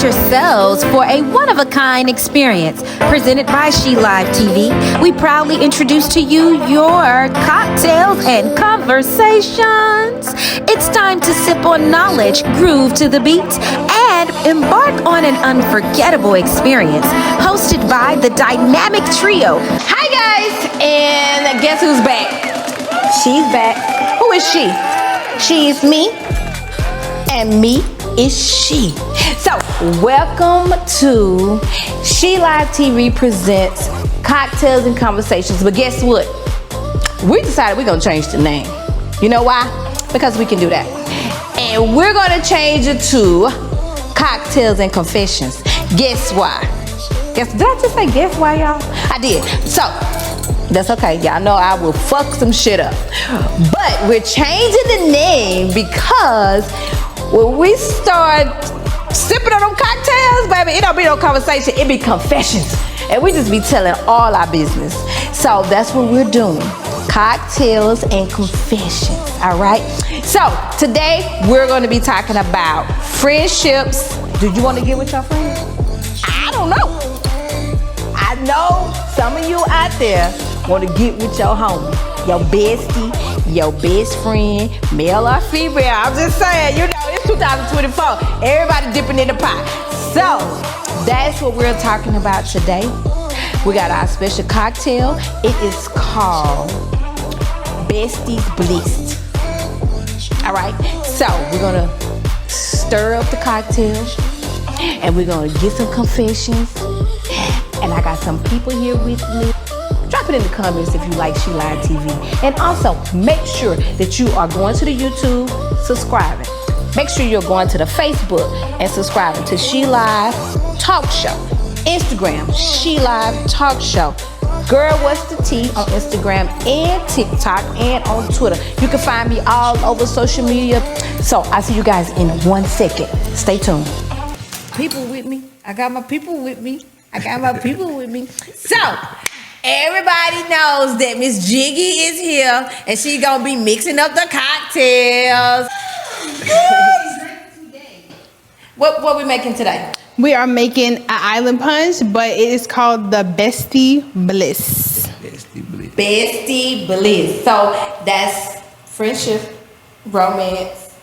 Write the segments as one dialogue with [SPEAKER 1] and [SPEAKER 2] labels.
[SPEAKER 1] yourselves for a one-of-a-kind experience. Presented by She Live TV, we proudly introduce to you your cocktails and conversations. It's time to sip on knowledge, groove to the beat, and embark on an unforgettable experience. Hosted by the dynamic trio.
[SPEAKER 2] Hi guys, and guess who's back? She's back. Who is she? She is me, and me is she. So, welcome to She Live TV presents Cocktails and Conversations. But guess what? We decided we're gonna change the name. You know why? Because we can do that. And we're gonna change it to Cocktails and Confessions. Guess why? Did I just say guess why, y'all? I did. So, that's okay. Y'all know I will fuck some shit up. But we're changing the name because when we start sipping on them cocktails, baby, it don't be no conversation, it be confessions. And we just be telling all our business. So that's what we're doing. Cocktails and confessions, all right? So today we're gonna be talking about friendships. Do you wanna get with your friends? I don't know. I know some of you out there wanna get with your homie, your bestie, your best friend, male or female. I'm just saying, you know, it's 2024. Everybody dipping in the pot. So, that's what we're talking about today. We got our special cocktail. It is called Besties Blessed. All right, so we're gonna stir up the cocktail and we're gonna get some confessions. And I got some people here with me. Drop it in the comments if you like She Live TV. And also, make sure that you are going to the YouTube, subscribing. Make sure you're going to the Facebook and subscribing to She Live Talk Show. Instagram, She Live Talk Show. Girl, what's the tea on Instagram and TikTok and on Twitter. You can find me all over social media. So I'll see you guys in 1 second. Stay tuned. People with me. I got my people with me. So, everybody knows that Miss Jiggy is here and she's gonna be mixing up the cocktails. What we making today?
[SPEAKER 3] We are making an island punch, but it is called the Bestie Bliss.
[SPEAKER 2] Bestie Bliss. So that's friendship, romance,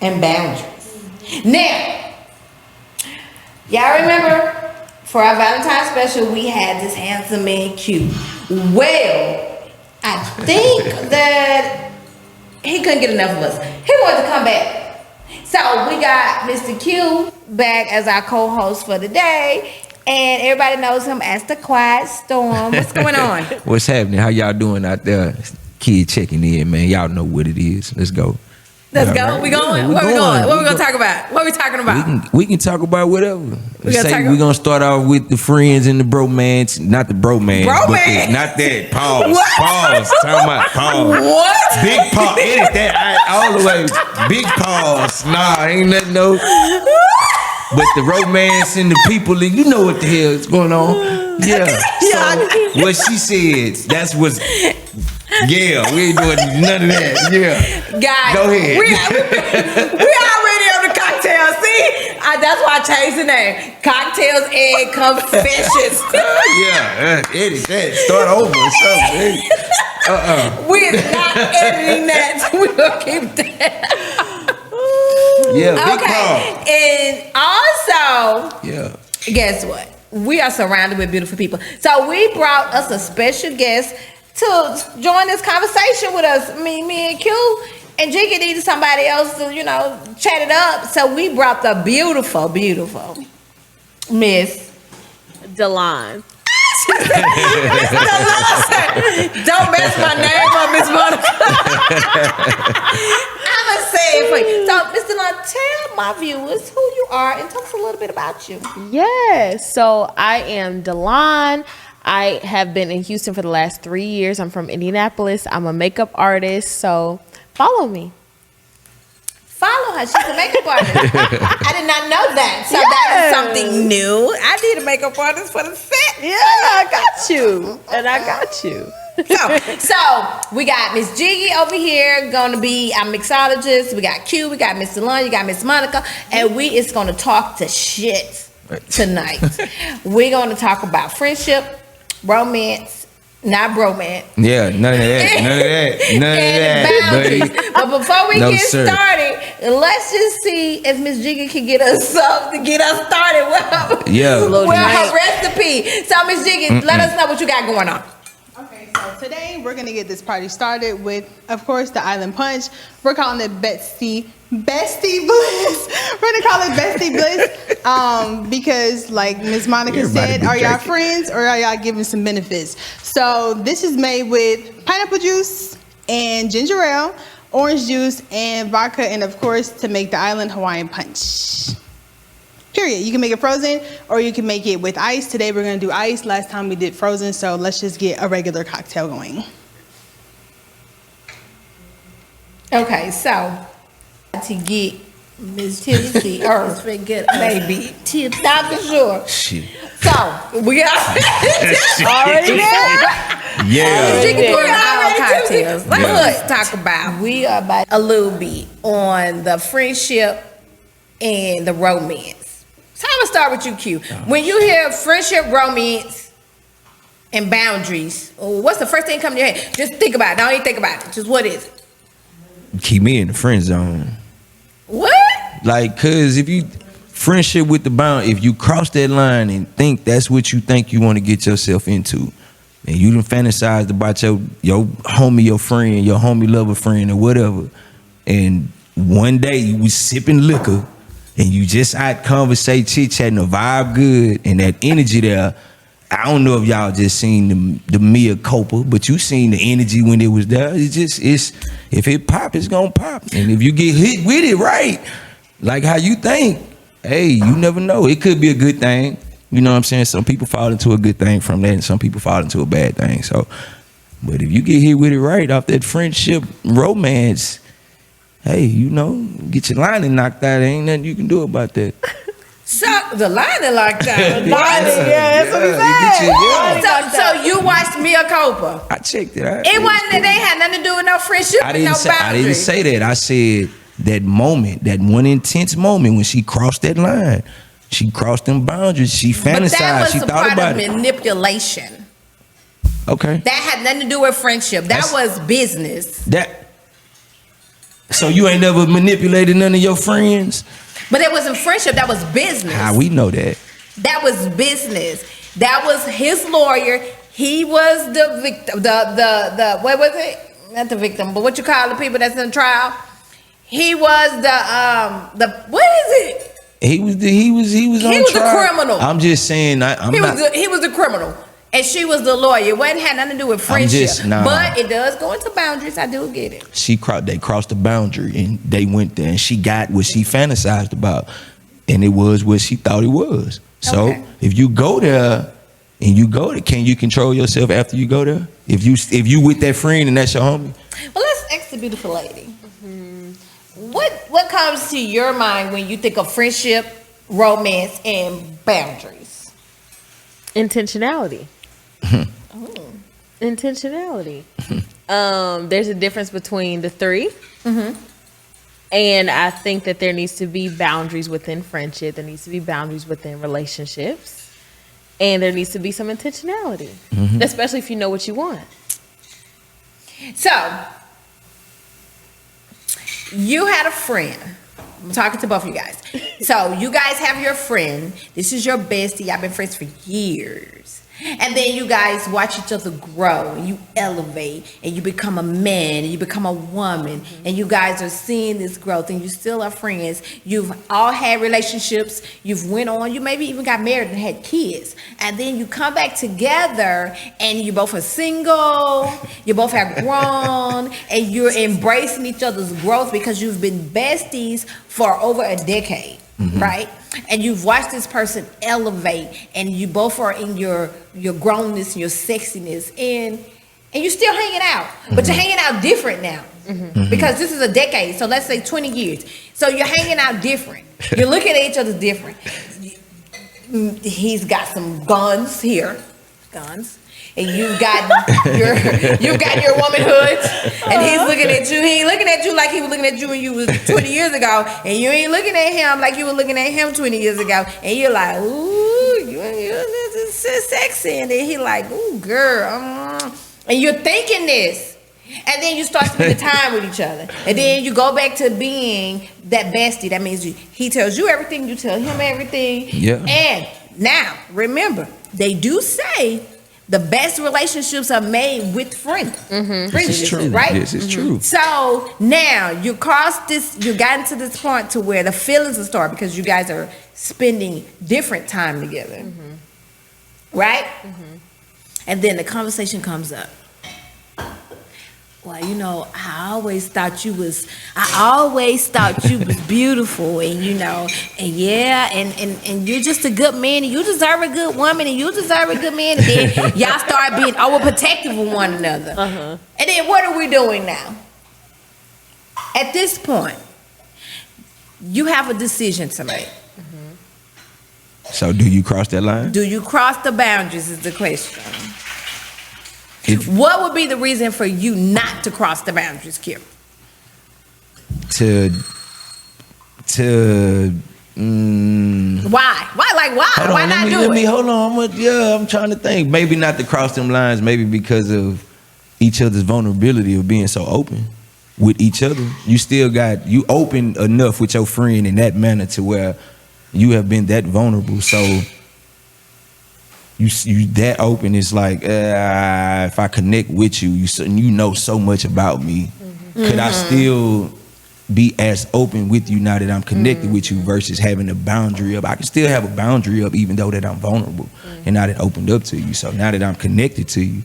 [SPEAKER 2] and boundaries. Now, y'all remember for our Valentine's special, we had this handsome man Q. Well, I think that he couldn't get enough of us. He wanted to come back. So we got Mr. Q back as our co-host for the day. And everybody knows him as the Quiet Storm. What's going on?
[SPEAKER 4] What's happening? How y'all doing out there? Kid checking in, man. Y'all know what it is. Let's go.
[SPEAKER 2] Let's go. Right? We going? Yeah, where we going? What we gonna talk about? What we talking about?
[SPEAKER 4] We can talk about whatever. We're gonna start off with the friends and the bromance. Not the bromance.
[SPEAKER 2] Bromance?
[SPEAKER 4] Not that. Pause.
[SPEAKER 2] What?
[SPEAKER 4] Pause. Talking about pause.
[SPEAKER 2] What?
[SPEAKER 4] Big pause. Edit that all the way. Big pause. Nah, ain't nothing no. But the romance and the people, you know what the hell is going on. Yeah. So what she said, that's what's. Yeah, we ain't doing none of that. Yeah.
[SPEAKER 2] Guys,
[SPEAKER 4] go ahead.
[SPEAKER 2] We already on the cocktail. See? That's why I changed the name. Cocktails and Confessions.
[SPEAKER 4] Edit that. Start over or something.
[SPEAKER 2] We're not editing that. We're going to keep that.
[SPEAKER 4] Yeah, big
[SPEAKER 2] okay.
[SPEAKER 4] call.
[SPEAKER 2] And also, guess what? We are surrounded with beautiful people. So we brought us a special guest to join this conversation with us. Me and Q and Jiggy needed somebody else to, chat it up. So we brought the beautiful Miss
[SPEAKER 5] Delon.
[SPEAKER 2] Miss Delon. Don't mess my name up, Miss Monica. I'ma say it for you. So, Miss Delon, tell my viewers who you are and tell us a little bit about you.
[SPEAKER 5] Yes. So I am Delon. I have been in Houston for the last 3 years. I'm from Indianapolis. I'm a makeup artist, so follow me.
[SPEAKER 2] Follow her. She's a makeup artist. I did not know that. So that is something new. I need a makeup artist for the set.
[SPEAKER 5] Yeah, I got you. And I got you.
[SPEAKER 2] So we got Miss Jiggy over here, gonna be our mixologist. We got Q, we got Miss Delon, you got Miss Monica, and we is gonna talk to shit. tonight. We're going to talk about friendship, romance, not bromance.
[SPEAKER 4] Yeah, none of that. None of that.
[SPEAKER 2] Boundaries. But before we get started, let's just see if Miss Jiggy can get us something to get us started with her recipe. So Miss Jiggy, let us know what you got going on.
[SPEAKER 3] Okay, so today we're gonna get this party started with, of course, the Island Punch. We're calling it Bestie Bliss. We're gonna call it Bestie Bliss because, like Miss Monica said, are y'all friends or are y'all giving some benefits? So this is made with pineapple juice and ginger ale, orange juice, and vodka, and of course to make the Island Hawaiian Punch. Period. You can make it frozen or you can make it with ice. Today we're going to do ice. Last time we did frozen, so let's just get a regular cocktail going.
[SPEAKER 2] Okay, so to get Miss Tennessee Earth, baby, Dr. Sure.
[SPEAKER 4] Shit.
[SPEAKER 2] So we got already there.
[SPEAKER 4] Yeah.
[SPEAKER 2] She can pour our cocktails. Let's talk about. We are about a little bit on the friendship and the romance. So I'm gonna start with you, Q. When you hear friendship, romance, and boundaries, what's the first thing come to your head? Just think about it. Don't even think about it. Just what is it?
[SPEAKER 4] Keep me in the friend zone.
[SPEAKER 2] What?
[SPEAKER 4] Like, cause if you friendship with the bound, if you cross that line and think that's what you think you want to get yourself into, and you done fantasized about your homie, your friend, your homie lover friend or whatever, and one day you was sipping liquor and you just out conversate, chit-chatting, the vibe good, and that energy there. I don't know if y'all just seen the Mia Copa, but you seen the energy when it was there. It's if it pop, it's gonna pop. And if you get hit with it right, like how you think, hey, you never know. It could be a good thing. You know what I'm saying? Some people fall into a good thing from that, and some people fall into a bad thing. So, but if you get hit with it right off that friendship, romance, hey, you know, get your lining knocked out. Ain't nothing you can do about that.
[SPEAKER 2] So the lining locked out.
[SPEAKER 3] That's what he said.
[SPEAKER 2] So you watched Mia Copa.
[SPEAKER 4] I checked it out.
[SPEAKER 2] It wasn't that they had nothing to do with no friendship and no boundaries.
[SPEAKER 4] I didn't say that. I said that moment, that one intense moment when she crossed that line. She crossed them boundaries. She fantasized. She thought about it.
[SPEAKER 2] Manipulation.
[SPEAKER 4] Okay.
[SPEAKER 2] That had nothing to do with friendship. That was business.
[SPEAKER 4] So you ain't never manipulated none of your friends?
[SPEAKER 2] But it wasn't friendship. That was business.
[SPEAKER 4] How we know that?
[SPEAKER 2] That was business. That was his lawyer. He was the victim. The what was it? Not the victim, but what you call the people that's in trial? He was the what is it?
[SPEAKER 4] He was the criminal. I'm just saying.
[SPEAKER 2] He was the criminal. And she was the lawyer. It wasn't had nothing to do with friendship. But it does go into boundaries. I do get it.
[SPEAKER 4] They crossed the boundary and they went there and she got what she fantasized about. And it was what she thought it was. So if you go there can you control yourself after you go there? If you with that friend and that's your homie?
[SPEAKER 2] Well, let's ask the beautiful lady. Mm-hmm. What comes to your mind when you think of friendship, romance, and boundaries?
[SPEAKER 5] Intentionality. Intentionality. There's a difference between the three. Mm-hmm. And I think that there needs to be boundaries within friendship. There needs to be boundaries within relationships. And there needs to be some intentionality, especially if you know what you want.
[SPEAKER 2] So, you had a friend. I'm talking to both of you guys. So, you guys have your friend. This is your bestie. Y'all been friends for years. And then you guys watch each other grow and you elevate and you become a man and you become a woman and you guys are seeing this growth and you still are friends. You've all had relationships. You've went on. You maybe even got married and had kids. And then you come back together and you both are single. You both have grown and you're embracing each other's growth because you've been besties for over a decade. Mm-hmm. Right? And you've watched this person elevate and you both are in your grownness and your sexiness and you're still hanging out, but you're hanging out different now because this is a decade. So let's say 20 years. So you're hanging out different. You're looking at each other different. He's got some guns here. Guns. and you got your womanhood, and he's looking at you. He ain't looking at you like he was looking at you when you was 20 years ago, and you ain't looking at him like you were looking at him 20 years ago, and you're like, ooh, you're sexy, and then he like, ooh, girl, and you're thinking this. And then you start spending time with each other. And then you go back to being that bestie. That means he tells you everything, you tell him everything.
[SPEAKER 4] Yeah.
[SPEAKER 2] And now, remember, they do say the best relationships are made with friends.
[SPEAKER 4] This is true.
[SPEAKER 2] Right?
[SPEAKER 4] This is true.
[SPEAKER 2] So now you got into this point to where the feelings will start because you guys are spending different time together. Right? And then the conversation comes up. Well, I always thought you was beautiful, and you're just a good man, and you deserve a good woman, and you deserve a good man, and then y'all start being overprotective of one another. And then what are we doing now? At this point, you have a decision to make.
[SPEAKER 4] So do you cross that line?
[SPEAKER 2] Do you cross the boundaries is the question. What would be the reason for you not to cross the boundaries, Kim? Why? Why not do it?
[SPEAKER 4] Hold on. I'm trying to think. Maybe not to cross them lines. Maybe because of each other's vulnerability of being so open with each other. You open enough with your friend in that manner to where you have been that vulnerable. So you that open. It's like if I connect with you, you know so much about me. Could I still be as open with you now that I'm connected with you versus having a boundary up? I can still have a boundary up even though that I'm vulnerable and not that opened up to you. So now that I'm connected to you,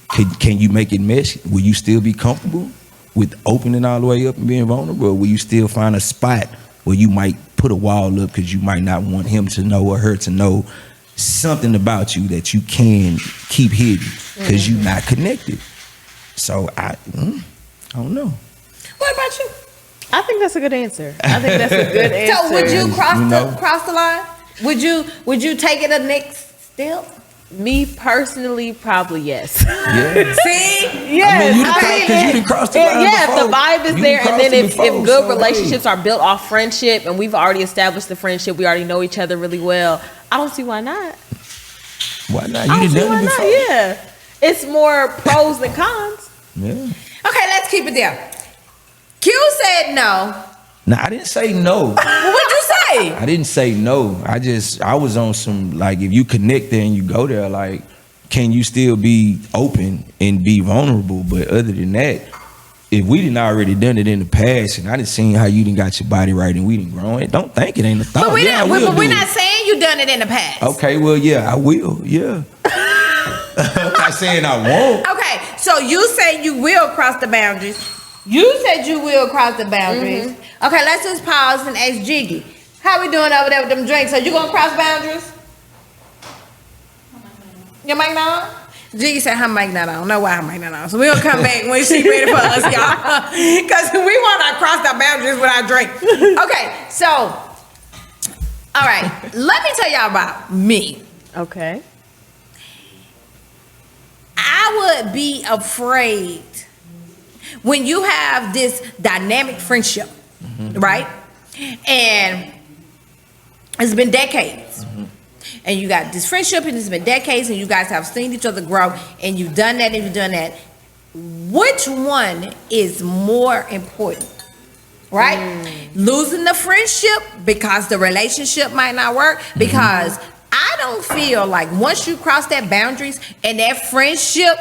[SPEAKER 4] can you make it mesh? Will you still be comfortable with opening all the way up and being vulnerable? Or will you still find a spot where you might put a wall up because you might not want him to know or her to know something about you that you can keep hidden because you're not connected? So I don't know.
[SPEAKER 2] What about you?
[SPEAKER 5] I think that's a good answer.
[SPEAKER 2] So would you cross the line? Would you take it a next step?
[SPEAKER 5] Me personally, probably yes.
[SPEAKER 4] Yeah.
[SPEAKER 2] See?
[SPEAKER 5] Yes.
[SPEAKER 4] Because you didn't cross the line
[SPEAKER 5] if
[SPEAKER 4] before.
[SPEAKER 5] the vibe is
[SPEAKER 4] You
[SPEAKER 5] there, and
[SPEAKER 4] crossed
[SPEAKER 5] then
[SPEAKER 4] it
[SPEAKER 5] if
[SPEAKER 4] before,
[SPEAKER 5] good
[SPEAKER 4] so,
[SPEAKER 5] relationships are built off friendship, and we've already established the friendship, we already know each other really well, I don't see why not.
[SPEAKER 4] Why not?
[SPEAKER 5] I
[SPEAKER 4] You
[SPEAKER 5] don't see
[SPEAKER 4] done
[SPEAKER 5] why
[SPEAKER 4] it
[SPEAKER 5] not.
[SPEAKER 4] before.
[SPEAKER 5] Yeah. It's more pros than cons.
[SPEAKER 4] Yeah.
[SPEAKER 2] Okay, let's keep it there. Q said no.
[SPEAKER 4] No, I didn't say no.
[SPEAKER 2] What'd you say?
[SPEAKER 4] I didn't say no. I was on some, like, if you connect there and you go there, like, can you still be open and be vulnerable? But other than that, if we didn't already done it in the past and I done seen how you done got your body right and we done grown, don't think it ain't a thought.
[SPEAKER 2] But we're
[SPEAKER 4] do
[SPEAKER 2] not
[SPEAKER 4] it.
[SPEAKER 2] saying you done it in the past.
[SPEAKER 4] Okay, well, yeah, I will. Yeah. I'm not saying I won't.
[SPEAKER 2] Okay, so you say you will cross the boundaries. You said you will cross the boundaries. Okay, let's just pause and ask Jiggy. How we doing over there with them drinks? Are you gonna cross boundaries? Your mic not on? Jiggy said her mic not on. I don't know why her mic not on. So we'll come back when she ready for us, y'all. Because we want to cross the boundaries with our drink. Okay, so, all right. Let me tell y'all about me.
[SPEAKER 5] Okay.
[SPEAKER 2] I would be afraid when you have this dynamic friendship, right? And it's been decades. And you got this friendship and it's been decades and you guys have seen each other grow and you've done that and you've done that. Which one is more important? Right? Losing the friendship because the relationship might not work, because I don't feel like once you cross that boundaries and that friendship,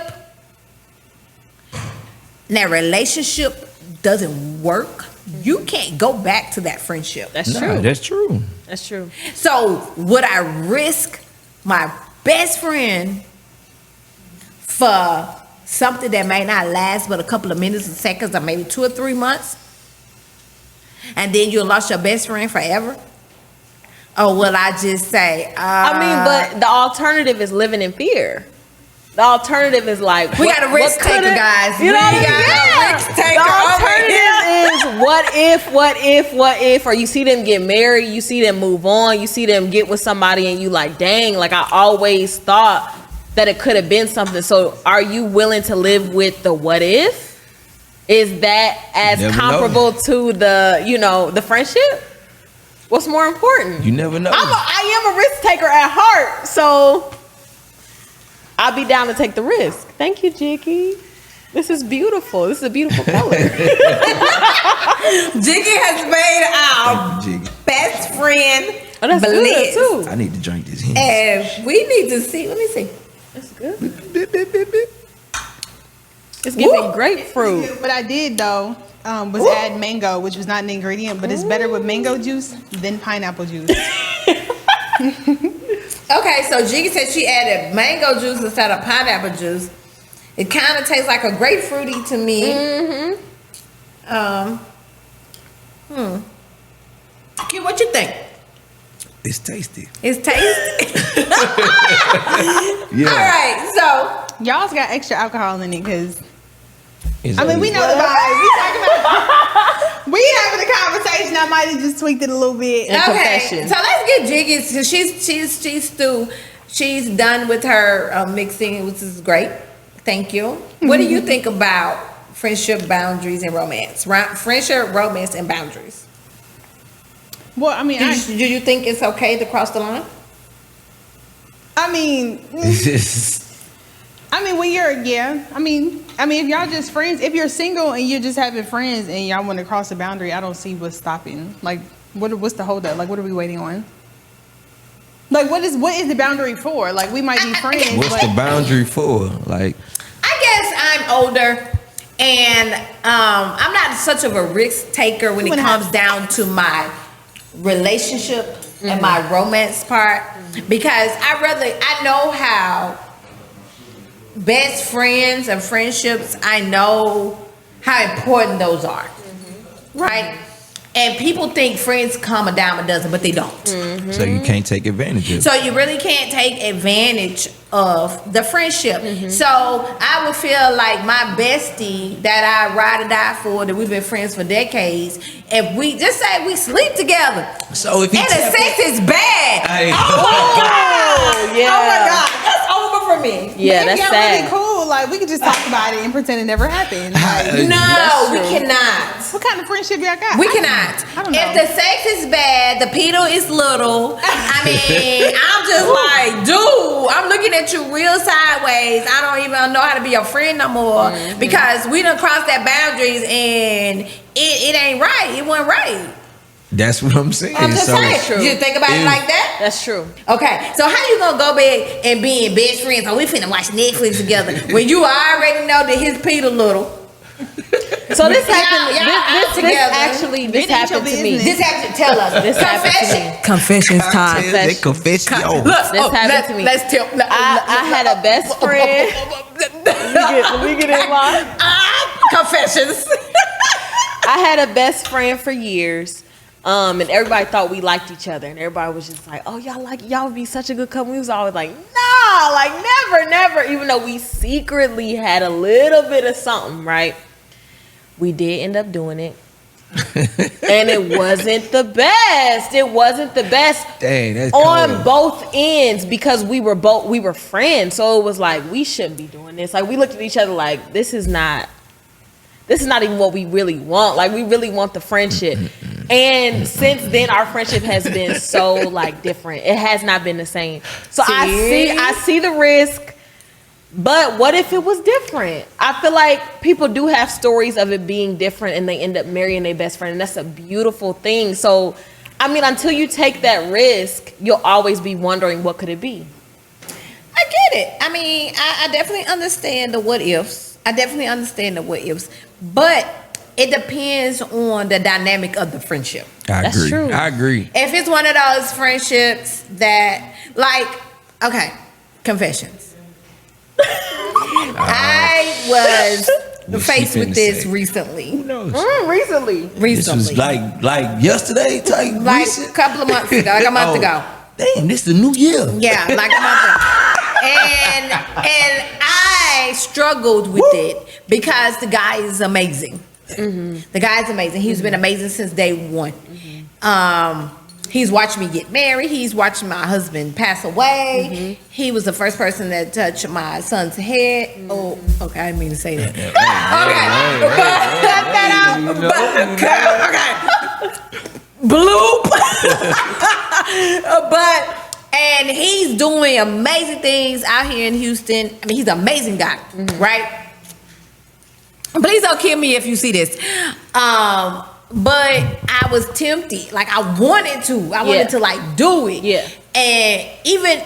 [SPEAKER 2] that relationship doesn't work, you can't go back to that friendship.
[SPEAKER 5] That's true.
[SPEAKER 4] That's true.
[SPEAKER 5] That's true.
[SPEAKER 2] So would I risk my best friend for something that may not last but a couple of minutes and seconds or maybe 2 or 3 months? And then you lost your best friend forever? Or will I just say,
[SPEAKER 5] but the alternative is living in fear. The alternative is like,
[SPEAKER 2] we got a risk taker, guys.
[SPEAKER 5] You know what I mean?
[SPEAKER 2] got a risk taker.
[SPEAKER 5] The alternative is what if, or you see them get married, you see them move on, you see them get with somebody and you like, dang, like I always thought that it could have been something. So are you willing to live with the what if? Is that as
[SPEAKER 4] Never
[SPEAKER 5] comparable to the, you know, the friendship? What's more important?
[SPEAKER 4] You never know.
[SPEAKER 5] I am a risk taker at heart, so I'll be down to take the risk. Thank you, Jiggy. This is beautiful. This is a beautiful color.
[SPEAKER 2] Jiggy has made our
[SPEAKER 4] Jiggy.
[SPEAKER 2] best friend
[SPEAKER 5] Oh, that's
[SPEAKER 2] bliss.
[SPEAKER 5] good too.
[SPEAKER 4] I need to drink this here.
[SPEAKER 2] And we need to see. Let me see.
[SPEAKER 5] That's good. It's giving grapefruit.
[SPEAKER 3] What I did though was add mango, which was not an ingredient, but it's better with mango juice than pineapple juice.
[SPEAKER 2] Okay, so Jiggy said she added mango juice instead of pineapple juice. It kind of tastes like a grapefruity to me. Kid, what you think?
[SPEAKER 4] It's tasty.
[SPEAKER 2] It's tasty.
[SPEAKER 4] Yeah.
[SPEAKER 2] All right, so
[SPEAKER 3] Y'all's got extra alcohol in it because
[SPEAKER 4] It's
[SPEAKER 3] I mean we know the vibe. We talking about we having a conversation. I might have just tweaked it a little bit.
[SPEAKER 5] And
[SPEAKER 2] okay,
[SPEAKER 5] confession.
[SPEAKER 2] so let's get Jiggy. So she's through. She's done with her mixing, which is great. Thank you. What do you think about friendship, boundaries, and romance? Friendship, romance, and boundaries.
[SPEAKER 3] Well, I mean,
[SPEAKER 2] Do you think it's okay to cross the line?
[SPEAKER 3] I mean, when you're I mean, if y'all just friends, if you're single and you're just having friends and y'all want to cross the boundary, I don't see what's stopping. Like, what's the holdup? Like, what are we waiting on? Like, what is the boundary for? Like, we might be friends.
[SPEAKER 4] What's the boundary for? Like,
[SPEAKER 2] I guess I'm older and I'm not such of a risk taker when it comes down to my relationship and my romance part, because I know how best friends and friendships, I know how important those are, right? And people think friends come a dime a dozen, but they don't.
[SPEAKER 4] so you can't take advantage of it.
[SPEAKER 2] So you really can't take advantage of the friendship. So I would feel like my bestie that I ride or die for, that we've been friends for decades, if we just say we sleep together,
[SPEAKER 4] So if he
[SPEAKER 2] and the
[SPEAKER 4] tap
[SPEAKER 2] sex is bad,
[SPEAKER 4] Hey.
[SPEAKER 2] oh my God,
[SPEAKER 5] yeah.
[SPEAKER 2] oh my God, that's over for me.
[SPEAKER 5] Yeah,
[SPEAKER 3] If
[SPEAKER 5] that's
[SPEAKER 3] y'all
[SPEAKER 5] sad.
[SPEAKER 3] really cool, like we could just talk about it and pretend it never happened. Like,
[SPEAKER 2] No, we
[SPEAKER 5] true.
[SPEAKER 2] cannot.
[SPEAKER 3] what kind of friendship y'all got?
[SPEAKER 2] We
[SPEAKER 3] I
[SPEAKER 2] cannot.
[SPEAKER 3] don't know.
[SPEAKER 2] If the sex is bad, the pedo is little. I mean, I'm just like, dude, I'm looking at you real sideways. I don't even know how to be your friend no more because we done crossed that boundaries and it ain't right. It wasn't right.
[SPEAKER 4] That's what I'm saying.
[SPEAKER 2] I'm just
[SPEAKER 4] so
[SPEAKER 2] saying. You think about it like that?
[SPEAKER 5] That's true.
[SPEAKER 2] Okay, so how you gonna go back and be in best friends? Oh, we finna watch Netflix together when you already know that his pedo little.
[SPEAKER 5] So this happened.
[SPEAKER 2] y'all
[SPEAKER 5] This
[SPEAKER 2] together.
[SPEAKER 5] actually
[SPEAKER 3] It ain't your
[SPEAKER 5] happened to me.
[SPEAKER 3] business.
[SPEAKER 2] This happened. Tell us.
[SPEAKER 5] This happened to me.
[SPEAKER 2] Confessions time.
[SPEAKER 4] They confession.
[SPEAKER 2] Look,
[SPEAKER 5] This happened to me.
[SPEAKER 2] Let's tell.
[SPEAKER 5] I had a best friend. Let me get in line.
[SPEAKER 2] Confessions.
[SPEAKER 5] I had a best friend for years. And everybody thought we liked each other, and everybody was just like, "Oh, y'all would be such a good couple." We was always like, "Nah, like never." Even though we secretly had a little bit of something, right? We did end up doing it, and it wasn't the best. It wasn't the best
[SPEAKER 4] Dang, that's
[SPEAKER 5] on
[SPEAKER 4] cold.
[SPEAKER 5] both ends because we were friends. So it was like we shouldn't be doing this. Like we looked at each other like this is not even what we really want. Like we really want the friendship. And since then our friendship has been so like different. It has not been the same. So I see the risk, but what if it was different? I feel like people do have stories of it being different and they end up marrying their best friend, and that's a beautiful thing. So I mean, until you take that risk, you'll always be wondering what could it be.
[SPEAKER 2] I get it. I mean, I definitely understand the what ifs. But it depends on the dynamic of the friendship.
[SPEAKER 4] I
[SPEAKER 5] That's
[SPEAKER 4] agree.
[SPEAKER 5] true.
[SPEAKER 4] I agree.
[SPEAKER 2] If it's one of those friendships that, like, okay, confessions. I was
[SPEAKER 4] What's she
[SPEAKER 2] faced with
[SPEAKER 4] finna
[SPEAKER 2] this
[SPEAKER 4] say?
[SPEAKER 2] recently.
[SPEAKER 4] Who knows?
[SPEAKER 5] Recently.
[SPEAKER 4] This was like yesterday type.
[SPEAKER 2] Like
[SPEAKER 4] recent?
[SPEAKER 2] a couple of months ago, like a month
[SPEAKER 4] Oh,
[SPEAKER 2] ago.
[SPEAKER 4] Damn, this the new year.
[SPEAKER 2] Yeah, like a month ago. And I struggled with it because the guy is amazing. The guy is amazing. He's been amazing since day one. He's watched me get married. He's watched my husband pass away. He was the first person that touched my son's head. Oh, okay, I didn't mean to say that. Bloop. And he's doing amazing things out here in Houston. I mean, he's an amazing guy, right? Please don't kill me if you see this. But I was tempted. Like, I wanted to like do it. Yeah. And even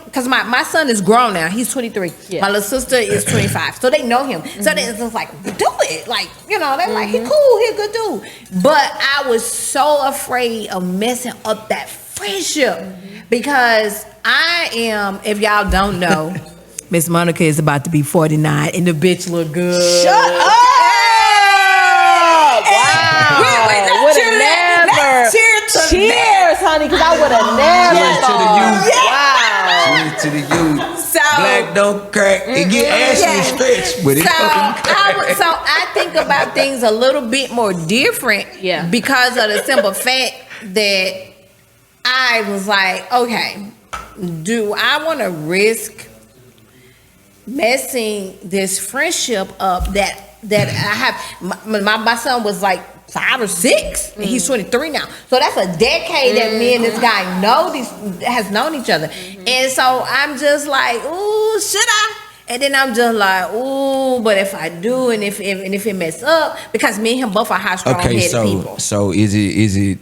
[SPEAKER 2] because my son is grown now. He's 23. Yeah. My little sister is 25. So they know him. So they just like, do it. Like, you know, they're like, he cool, he a good dude. But I was so afraid of messing up that friendship. Because I am, if y'all don't know, Miss Monica is about to be 49 and the bitch look good.
[SPEAKER 5] Shut up! Wow. Would have never. Cheers, honey, because I would have never thought.
[SPEAKER 4] Cheers to the youth.
[SPEAKER 2] So,
[SPEAKER 4] black don't crack. It get ashy stretch, but it
[SPEAKER 2] so I think about things a little bit more different because of the simple fact that I was like, okay, do I want to risk messing this friendship up that I have? My son was like 5 or 6, and he's 23 now. So that's a decade that me and this guy has known each other. And so I'm just like, ooh, should I? And then I'm just like, ooh, but if I do, and if it mess up, because me and him both are high strong-headed people.
[SPEAKER 4] So is it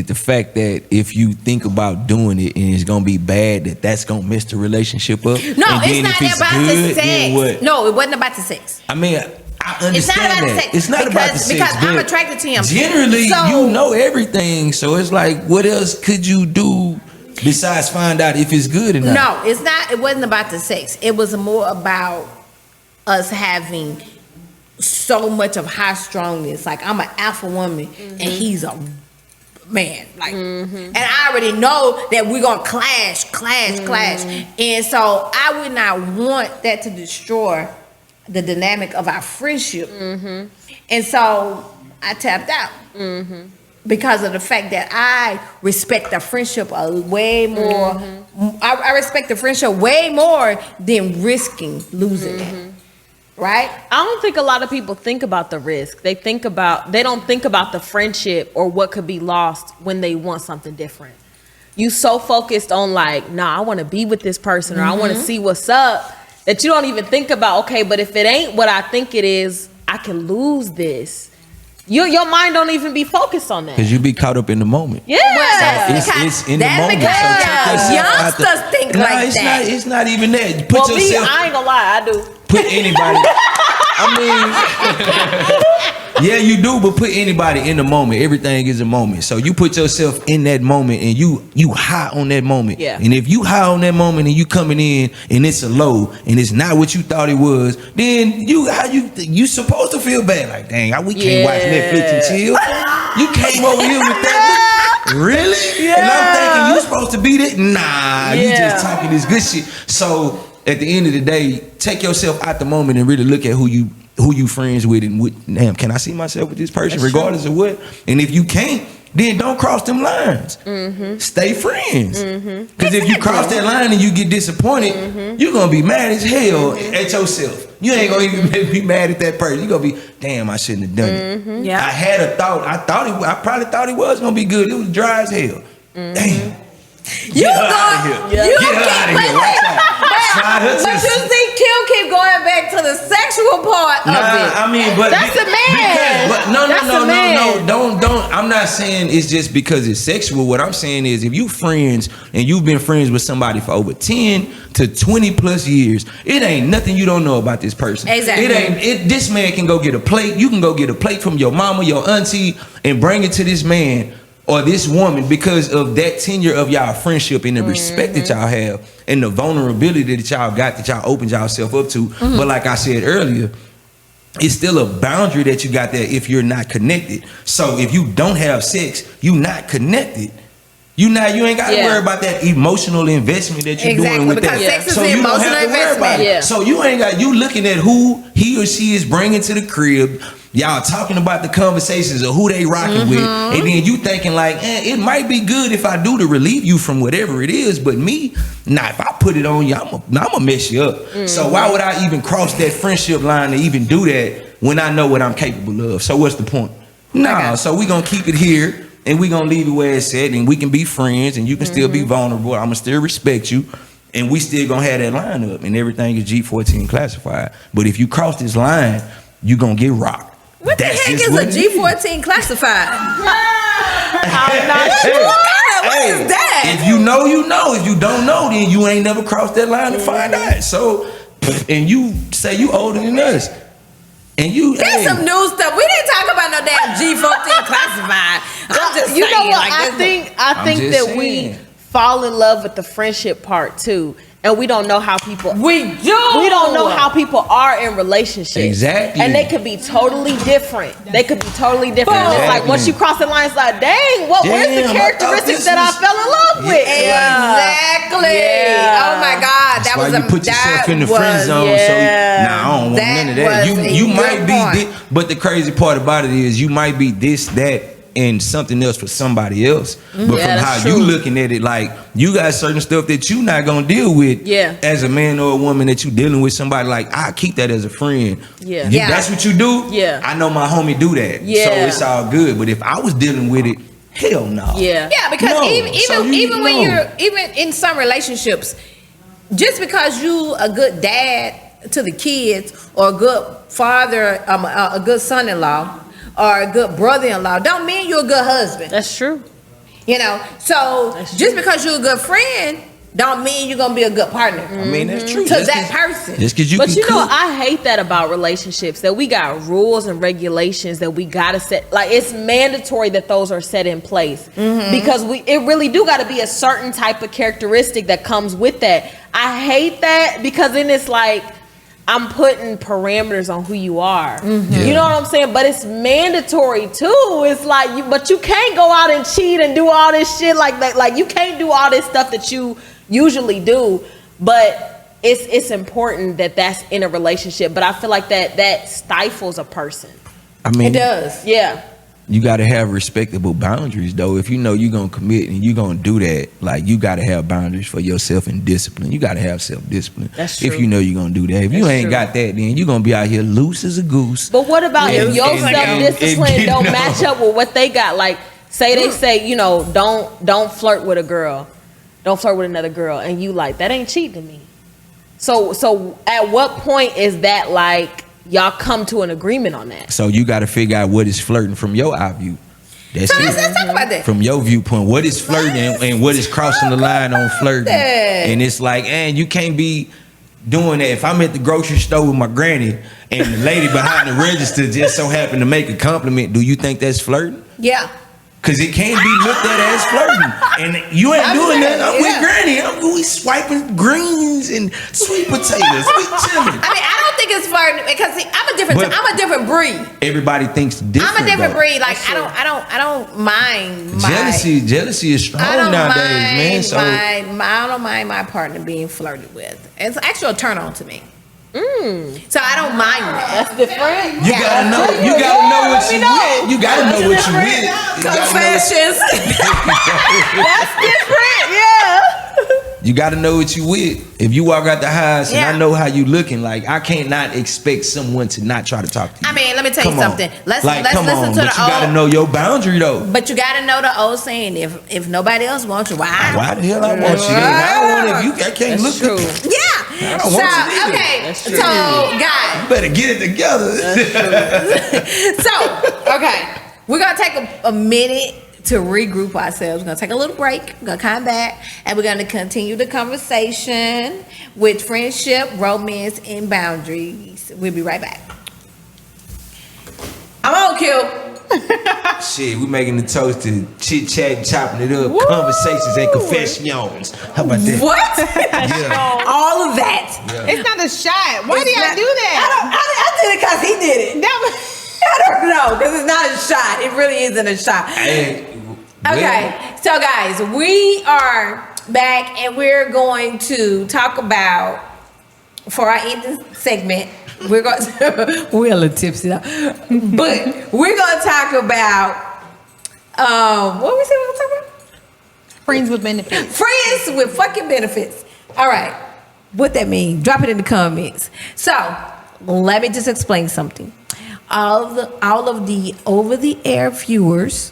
[SPEAKER 4] the fact that if you think about doing it and it's gonna be bad, that's gonna mess the relationship up?
[SPEAKER 2] No, it's not about the sex. No, it wasn't about the sex.
[SPEAKER 4] I mean, I understand it's not about the sex.
[SPEAKER 2] Because I'm attracted to him.
[SPEAKER 4] Generally, you know everything. So it's like, what else could you do besides find out if it's good or not?
[SPEAKER 2] No, it's not. It wasn't about the sex. It was more about us having so much of high strongness. Like, I'm an alpha woman and he's a man. Like, and I already know that we're gonna clash. And so I would not want that to destroy the dynamic of our friendship. And so I tapped out because of the fact that I respect the friendship way more. I respect the friendship way more than risking losing it. Right?
[SPEAKER 5] I don't think a lot of people think about the risk. They don't think about the friendship or what could be lost when they want something different. You so focused on like, nah, I want to be with this person or I want to see what's up, that you don't even think about, okay, but if it ain't what I think it is, I can lose this. Your mind don't even be focused on that.
[SPEAKER 4] Because you be caught up in the moment.
[SPEAKER 5] Yeah.
[SPEAKER 4] It's in the moment.
[SPEAKER 2] Youngsters think like that.
[SPEAKER 4] It's not even that.
[SPEAKER 5] I ain't gonna lie, I do.
[SPEAKER 4] Put anybody. Yeah, you do, but put anybody in the moment. Everything is a moment. So you put yourself in that moment and you high on that moment.
[SPEAKER 5] Yeah.
[SPEAKER 4] And if you high on that moment and you coming in and it's a low and it's not what you thought it was, then you supposed to feel bad. Like, dang, we can't watch Netflix and chill. You came over here with that. Really? Yeah. And I'm thinking you supposed to be that. Nah, you just talking this good shit. So at the end of the day, take yourself out the moment and really look at who you friends with and damn, can I see myself with this person regardless of what? And if you can't, then don't cross them lines. Stay friends. Because if you cross that line and you get disappointed, you're gonna be mad as hell at yourself. You ain't gonna even be mad at that person. You're gonna be, damn, I shouldn't have done it. Yeah. I had a thought. I probably thought it was gonna be good. It was dry as hell. Damn. Get her out of here. Get her out of here. Watch out.
[SPEAKER 2] But you see, Kim keep going back to the sexual part of it.
[SPEAKER 4] I mean, but
[SPEAKER 5] that's a man.
[SPEAKER 4] No. Don't. I'm not saying it's just because it's sexual. What I'm saying is, if you friends and you've been friends with somebody for over 10 to 20 plus years, it ain't nothing you don't know about this person.
[SPEAKER 2] Exactly.
[SPEAKER 4] This man can go get a plate. You can go get a plate from your mama, your auntie, and bring it to this man or this woman because of that tenure of y'all friendship and the respect that y'all have and the vulnerability that y'all got, that y'all opened yourself up to. But like I said earlier, it's still a boundary that you got there if you're not connected. So if you don't have sex, you not connected. You ain't got to worry about that emotional investment that you're doing with that.
[SPEAKER 2] Sex is
[SPEAKER 4] so
[SPEAKER 2] an
[SPEAKER 4] you don't
[SPEAKER 2] emotional
[SPEAKER 4] have to worry
[SPEAKER 2] investment.
[SPEAKER 4] about it. So you looking at who he or she is bringing to the crib. Y'all talking about the conversations of who they rocking with, and then you thinking like, it might be good if I do to relieve you from whatever it is, but me, if I put it on you, I'm gonna mess you up. So why would I even cross that friendship line to even do that when I know what I'm capable of? So what's the point? So we gonna keep it here, and we gonna leave it where it's at, and we can be friends, and you can still be vulnerable. I'm gonna still respect you. And we still gonna have that line up, and everything is G14 classified. But if you cross this line, you gonna get rocked.
[SPEAKER 2] What the heck is a G14 classified?
[SPEAKER 5] I'm not sure.
[SPEAKER 2] What is that?
[SPEAKER 4] If you know, you know. If you don't know, then you ain't never crossed that line to find out. So, and you say you older than us. And you
[SPEAKER 2] That's some new stuff. We didn't talk about no damn G14 classified. I'm just
[SPEAKER 5] You know
[SPEAKER 2] saying,
[SPEAKER 5] what?
[SPEAKER 2] like,
[SPEAKER 5] I think
[SPEAKER 4] just
[SPEAKER 5] that
[SPEAKER 4] saying.
[SPEAKER 5] we fall in love with the friendship part too, and we don't know how people.
[SPEAKER 2] we do.
[SPEAKER 5] We don't know how people are in relationships.
[SPEAKER 4] Exactly.
[SPEAKER 5] And they could be totally different. They could be totally different. And it's like
[SPEAKER 4] Exactly.
[SPEAKER 5] once you cross the line, it's like, dang, where's
[SPEAKER 4] Damn,
[SPEAKER 5] the
[SPEAKER 4] I thought
[SPEAKER 5] characteristics
[SPEAKER 4] this
[SPEAKER 5] that I
[SPEAKER 4] was-
[SPEAKER 5] fell in love with?
[SPEAKER 2] Exactly.
[SPEAKER 5] Yeah.
[SPEAKER 2] Oh my God.
[SPEAKER 4] That's
[SPEAKER 2] That
[SPEAKER 4] why
[SPEAKER 2] was
[SPEAKER 4] you put yourself in the friend zone.
[SPEAKER 5] yeah.
[SPEAKER 4] So I don't want
[SPEAKER 2] That
[SPEAKER 4] none of that.
[SPEAKER 2] was a
[SPEAKER 4] You
[SPEAKER 2] good
[SPEAKER 4] might be
[SPEAKER 2] point.
[SPEAKER 4] this, but the crazy part about it is you might be this, that, and something else for somebody else. But
[SPEAKER 5] Yeah,
[SPEAKER 4] from
[SPEAKER 5] that's
[SPEAKER 4] how
[SPEAKER 5] true.
[SPEAKER 4] you looking at it, like you got certain stuff that you not gonna deal with as a man or a woman that you dealing with somebody. Like I keep that as a friend.
[SPEAKER 5] Yeah.
[SPEAKER 2] Yeah.
[SPEAKER 4] That's what you do.
[SPEAKER 5] Yeah.
[SPEAKER 4] I know my homie do that.
[SPEAKER 5] Yeah.
[SPEAKER 4] So it's all good. But if I was dealing with it, hell no.
[SPEAKER 5] Yeah.
[SPEAKER 2] Yeah, because
[SPEAKER 4] No.
[SPEAKER 2] even
[SPEAKER 4] So
[SPEAKER 2] even when
[SPEAKER 4] know.
[SPEAKER 2] you're even in some relationships, just because you a good dad to the kids or a good father, a good son-in-law or a good brother-in-law, don't mean you're a good husband.
[SPEAKER 5] That's true.
[SPEAKER 2] You know, so
[SPEAKER 5] That's
[SPEAKER 2] just
[SPEAKER 5] true.
[SPEAKER 2] because you're a good friend, don't mean you're gonna be a good partner
[SPEAKER 4] I mean that's true.
[SPEAKER 2] to
[SPEAKER 4] Just
[SPEAKER 2] that
[SPEAKER 4] 'cause-
[SPEAKER 2] person.
[SPEAKER 4] Just because you
[SPEAKER 5] But
[SPEAKER 4] can
[SPEAKER 5] you know,
[SPEAKER 4] cook.
[SPEAKER 5] I hate that about relationships, that we got rules and regulations that we gotta set. Like it's mandatory that those are set in place because it really do gotta be a certain type of characteristic that comes with that. I hate that because then it's like I'm putting parameters on who you are. You know what I'm saying? But it's mandatory too. It's like but you can't go out and cheat and do all this shit like that. Like you can't do all this stuff that you usually do. But it's important that that's in a relationship. But I feel like that stifles a person.
[SPEAKER 4] I mean,
[SPEAKER 2] It does.
[SPEAKER 5] Yeah.
[SPEAKER 4] you got to have respectable boundaries though. If you know you're going to commit and you're going to do that, like you got to have boundaries for yourself and discipline. You got to have self-discipline.
[SPEAKER 5] That's
[SPEAKER 4] If
[SPEAKER 5] true.
[SPEAKER 4] you know you're going to do that. If you
[SPEAKER 5] That's
[SPEAKER 4] ain't
[SPEAKER 5] true.
[SPEAKER 4] got that, then you're going to be out here loose as a goose.
[SPEAKER 5] But what about
[SPEAKER 4] And-
[SPEAKER 5] if your
[SPEAKER 4] and-
[SPEAKER 5] self-discipline
[SPEAKER 4] and-
[SPEAKER 5] don't
[SPEAKER 4] no.
[SPEAKER 5] match up with what they got? Like say they say, you know, don't flirt with a girl. Don't flirt with another girl. And you like, that ain't cheating to me. So at what point is that like y'all come to an agreement on that?
[SPEAKER 4] So you got to figure out what is flirting from your eye view. That's
[SPEAKER 2] So
[SPEAKER 4] it.
[SPEAKER 2] let's talk about that.
[SPEAKER 4] From your viewpoint, what is flirting and what is crossing the line on flirting?
[SPEAKER 2] that.
[SPEAKER 4] And it's like, and you can't be doing that. If I'm at the grocery store with my granny and the lady behind the register just so happened to make a compliment, do you think that's flirting?
[SPEAKER 2] Yeah.
[SPEAKER 4] Because it can't be looked at as flirting. And you ain't doing that. I'm with
[SPEAKER 2] Yeah.
[SPEAKER 4] granny. We swiping greens and sweet potatoes. We chilling.
[SPEAKER 2] I mean, I don't think it's flirting because see, I'm a different breed.
[SPEAKER 4] Everybody thinks different.
[SPEAKER 2] I'm a different
[SPEAKER 4] though.
[SPEAKER 2] breed. Like I don't mind my
[SPEAKER 4] Jealousy is strong
[SPEAKER 2] I don't
[SPEAKER 4] nowadays,
[SPEAKER 2] mind
[SPEAKER 4] man. So
[SPEAKER 2] I don't mind my partner being flirted with. It's actually a turn on to me. So I don't mind that.
[SPEAKER 5] That's different.
[SPEAKER 4] you gotta know. You gotta know what you with. You gotta know what you with. You gotta know what-
[SPEAKER 2] Confessions.
[SPEAKER 5] That's different. Yeah.
[SPEAKER 4] You gotta know what you with. If you walk out the house and
[SPEAKER 2] Yeah.
[SPEAKER 4] I know how you looking, like I can't not expect someone to not try to talk to you.
[SPEAKER 2] I mean, let me tell
[SPEAKER 4] Come
[SPEAKER 2] you
[SPEAKER 4] on.
[SPEAKER 2] something. Let's
[SPEAKER 4] come
[SPEAKER 2] listen
[SPEAKER 4] on,
[SPEAKER 2] to
[SPEAKER 4] but
[SPEAKER 2] the
[SPEAKER 4] you gotta
[SPEAKER 2] old.
[SPEAKER 4] know your boundary though.
[SPEAKER 2] But you gotta know the old saying: if nobody else wants you,
[SPEAKER 4] Why the hell I want you? Then? I don't want if you. I can't
[SPEAKER 5] That's
[SPEAKER 4] look.
[SPEAKER 5] true.
[SPEAKER 2] Yeah.
[SPEAKER 4] I don't want you either.
[SPEAKER 2] Okay.
[SPEAKER 5] That's
[SPEAKER 2] So,
[SPEAKER 5] true.
[SPEAKER 2] guys.
[SPEAKER 4] You better get it together.
[SPEAKER 2] So, okay, we're gonna take a minute to regroup ourselves. We're gonna take a little break. We're gonna come back, and we're gonna continue the conversation with friendship, romance, and boundaries. We'll be right back. I'm on, Q.
[SPEAKER 4] Shit, we making the toast to chit chat, chopping it up, conversations and confessions. How about that?
[SPEAKER 2] What?
[SPEAKER 4] Yeah.
[SPEAKER 2] All of that.
[SPEAKER 3] It's not a shot. Why do y'all do that?
[SPEAKER 2] I did it because he did it.
[SPEAKER 3] That was-
[SPEAKER 2] I don't know because it's not a shot. It really isn't a shot.
[SPEAKER 4] Hey,
[SPEAKER 2] Okay, so guys, we are back and we're going to talk about for our ending segment, we're going to, we're a little tipsy now, but we're going to talk about, what we say we're going to talk about?
[SPEAKER 3] Friends with benefits.
[SPEAKER 2] Friends with fucking benefits. All right. What that mean? Drop it in the comments. So, let me just explain something. All of the over-the-air viewers,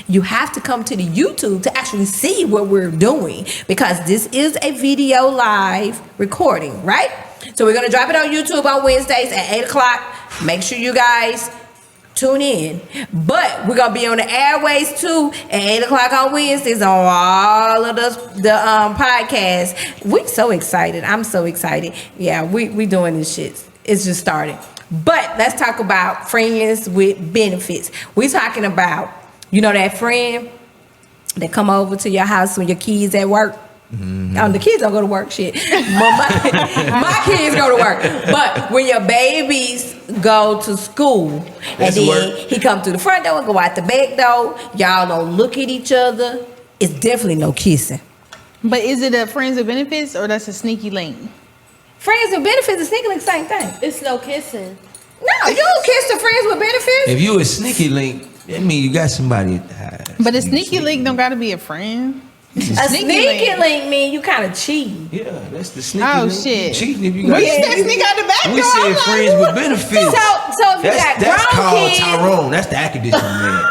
[SPEAKER 2] you have to come to the YouTube to actually see what we're doing, because this is a video live recording, right? So we're going to drop it on YouTube on Wednesdays at 8 o'clock. Make sure you guys tune in. But we're going to be on the airways too at 8 o'clock on Wednesdays on all of the podcasts. We're so excited. I'm so excited. Yeah, we doing this shit. It's just starting. But let's talk about friends with benefits. We're talking about, you know, that friend that come over to your house when your kids at work. Mm-hmm. The kids don't go to work, shit. My kids go to work. But when your babies go to school, and then he come through the front door and go out the back door, y'all don't look at each other. It's definitely no kissing.
[SPEAKER 3] But is it a friends with benefits or that's a sneaky link?
[SPEAKER 2] Friends with benefits and sneaky link, same thing.
[SPEAKER 5] It's no kissing.
[SPEAKER 2] No, you don't kiss the friends with benefits.
[SPEAKER 4] If you a sneaky link, that mean you got somebody at the house.
[SPEAKER 3] But a sneaky link don't gotta be a friend.
[SPEAKER 2] A sneaky link mean you kind of cheating.
[SPEAKER 4] Yeah, that's the sneaky
[SPEAKER 3] Oh
[SPEAKER 4] link.
[SPEAKER 3] shit!
[SPEAKER 4] Cheating if you
[SPEAKER 3] Well,
[SPEAKER 4] got.
[SPEAKER 3] you said sneak out the back door.
[SPEAKER 4] We said friends with benefits.
[SPEAKER 2] So if you got
[SPEAKER 4] That's
[SPEAKER 2] grown
[SPEAKER 4] called
[SPEAKER 2] kids,
[SPEAKER 4] Tyrone. That's the air conditioning man.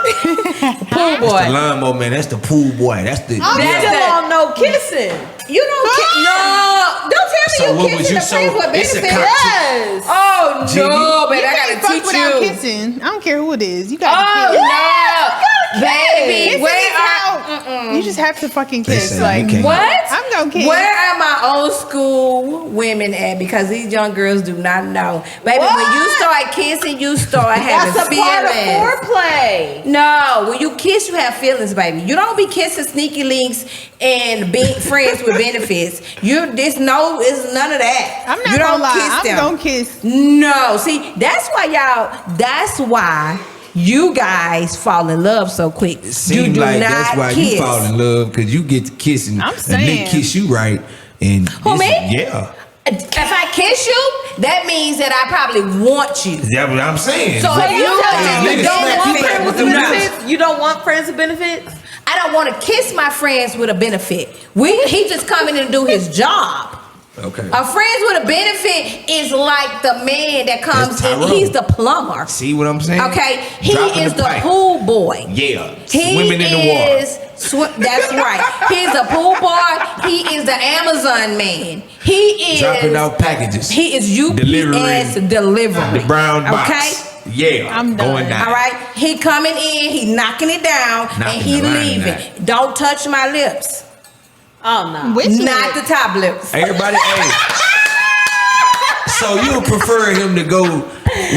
[SPEAKER 2] pool boy.
[SPEAKER 4] That's the lawnmower man. That's the pool boy. That's the.
[SPEAKER 5] That's still on no kissing.
[SPEAKER 2] You don't no. Don't tell me
[SPEAKER 4] So what
[SPEAKER 2] you
[SPEAKER 4] was
[SPEAKER 2] kissing
[SPEAKER 4] you
[SPEAKER 2] the friends
[SPEAKER 4] so-
[SPEAKER 2] with
[SPEAKER 4] it's a
[SPEAKER 2] benefits.
[SPEAKER 5] Yes.
[SPEAKER 2] Oh
[SPEAKER 4] Jimmy.
[SPEAKER 2] no, but
[SPEAKER 3] You
[SPEAKER 2] I
[SPEAKER 3] can't
[SPEAKER 2] gotta
[SPEAKER 3] fuck
[SPEAKER 2] teach
[SPEAKER 3] without
[SPEAKER 2] you.
[SPEAKER 3] kissing. I don't care who it is. You gotta
[SPEAKER 2] Oh
[SPEAKER 3] kiss.
[SPEAKER 2] no, baby,
[SPEAKER 3] Kissing
[SPEAKER 2] where
[SPEAKER 3] is
[SPEAKER 2] are?
[SPEAKER 3] how you just have to fucking kiss.
[SPEAKER 4] Listen,
[SPEAKER 3] Like
[SPEAKER 4] you can't-
[SPEAKER 2] What?
[SPEAKER 3] I'm gonna kiss.
[SPEAKER 2] Where are my old school women at? Because these young girls do not know. Baby, when you start kissing, you start having
[SPEAKER 5] That's a part of
[SPEAKER 2] feelings.
[SPEAKER 5] foreplay.
[SPEAKER 2] No, when you kiss, you have feelings, baby. You don't be kissing sneaky links and being friends with benefits. It's none of that.
[SPEAKER 3] I'm not
[SPEAKER 2] you don't
[SPEAKER 3] gonna lie.
[SPEAKER 2] kiss
[SPEAKER 3] I'm
[SPEAKER 2] them.
[SPEAKER 3] gonna kiss.
[SPEAKER 2] No, see, that's why you guys fall in love so quick.
[SPEAKER 4] It
[SPEAKER 2] You
[SPEAKER 4] seems
[SPEAKER 2] do
[SPEAKER 4] like
[SPEAKER 2] not
[SPEAKER 4] that's why
[SPEAKER 2] kiss.
[SPEAKER 4] you fall in love, because you get to kissing.
[SPEAKER 3] I'm
[SPEAKER 4] and
[SPEAKER 3] saying.
[SPEAKER 4] they kiss you right. And
[SPEAKER 2] Who, me?
[SPEAKER 4] Yeah.
[SPEAKER 2] If I kiss you, that means that I probably want you.
[SPEAKER 4] That's what I'm saying.
[SPEAKER 2] So
[SPEAKER 4] But
[SPEAKER 2] if you
[SPEAKER 4] niggas
[SPEAKER 5] You don't
[SPEAKER 4] smack
[SPEAKER 5] want
[SPEAKER 4] you back
[SPEAKER 5] friends with
[SPEAKER 4] them nuts.
[SPEAKER 5] benefits? You don't want friends with benefits?
[SPEAKER 2] I don't want to kiss my friends with a benefit. He just coming in to do his job.
[SPEAKER 4] Okay.
[SPEAKER 2] A friends with a benefit is like the man that comes
[SPEAKER 4] That's
[SPEAKER 2] in.
[SPEAKER 4] Tyrone.
[SPEAKER 2] He's the plumber.
[SPEAKER 4] See what I'm saying?
[SPEAKER 2] Okay, he
[SPEAKER 4] Dropping
[SPEAKER 2] is the
[SPEAKER 4] pipe.
[SPEAKER 2] pool boy.
[SPEAKER 4] Yeah.
[SPEAKER 2] He
[SPEAKER 4] Swimming in the water.
[SPEAKER 2] is that's right. He's a pool boy. He is the Amazon man. He is
[SPEAKER 4] Dropping out packages.
[SPEAKER 2] He is UPS
[SPEAKER 4] Delivering
[SPEAKER 2] delivery.
[SPEAKER 4] the brown box.
[SPEAKER 2] Okay.
[SPEAKER 4] Yeah.
[SPEAKER 3] I'm done.
[SPEAKER 4] Going down.
[SPEAKER 2] All right. He coming in. He knocking it down, and
[SPEAKER 4] Knocking
[SPEAKER 2] he
[SPEAKER 4] the line
[SPEAKER 2] leaving.
[SPEAKER 4] down.
[SPEAKER 2] Don't touch my lips.
[SPEAKER 5] Oh no.
[SPEAKER 3] Which
[SPEAKER 2] Not
[SPEAKER 3] lip?
[SPEAKER 2] the top lips.
[SPEAKER 4] Everybody, hey. So you prefer him to go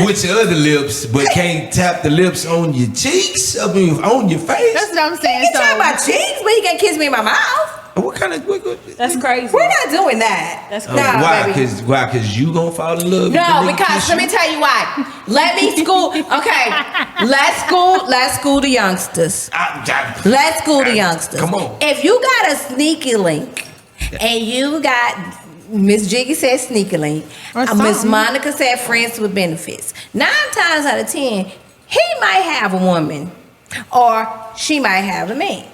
[SPEAKER 4] with your other lips, but can't tap the lips on your cheeks? I mean, on your face?
[SPEAKER 3] That's what I'm saying.
[SPEAKER 2] He talking about cheeks, but he can't kiss me in my mouth.
[SPEAKER 4] What kind of...
[SPEAKER 5] That's crazy.
[SPEAKER 2] We're not doing that.
[SPEAKER 5] That's
[SPEAKER 2] Nah,
[SPEAKER 5] crazy.
[SPEAKER 4] why?
[SPEAKER 2] baby.
[SPEAKER 4] Because you gonna fall in love with the
[SPEAKER 2] No,
[SPEAKER 4] nigga
[SPEAKER 2] because
[SPEAKER 4] kiss
[SPEAKER 2] let
[SPEAKER 4] you?
[SPEAKER 2] me tell you why. Let me school. Okay, let's school the youngsters. Let's school the youngsters.
[SPEAKER 4] Come on.
[SPEAKER 2] If you got a sneaky link, and you got Miss Jiggy said sneaky link,
[SPEAKER 3] Or
[SPEAKER 2] Miss
[SPEAKER 3] something.
[SPEAKER 2] Monica said friends with benefits. 9 times out of 10, he might have a woman, or she might have a man.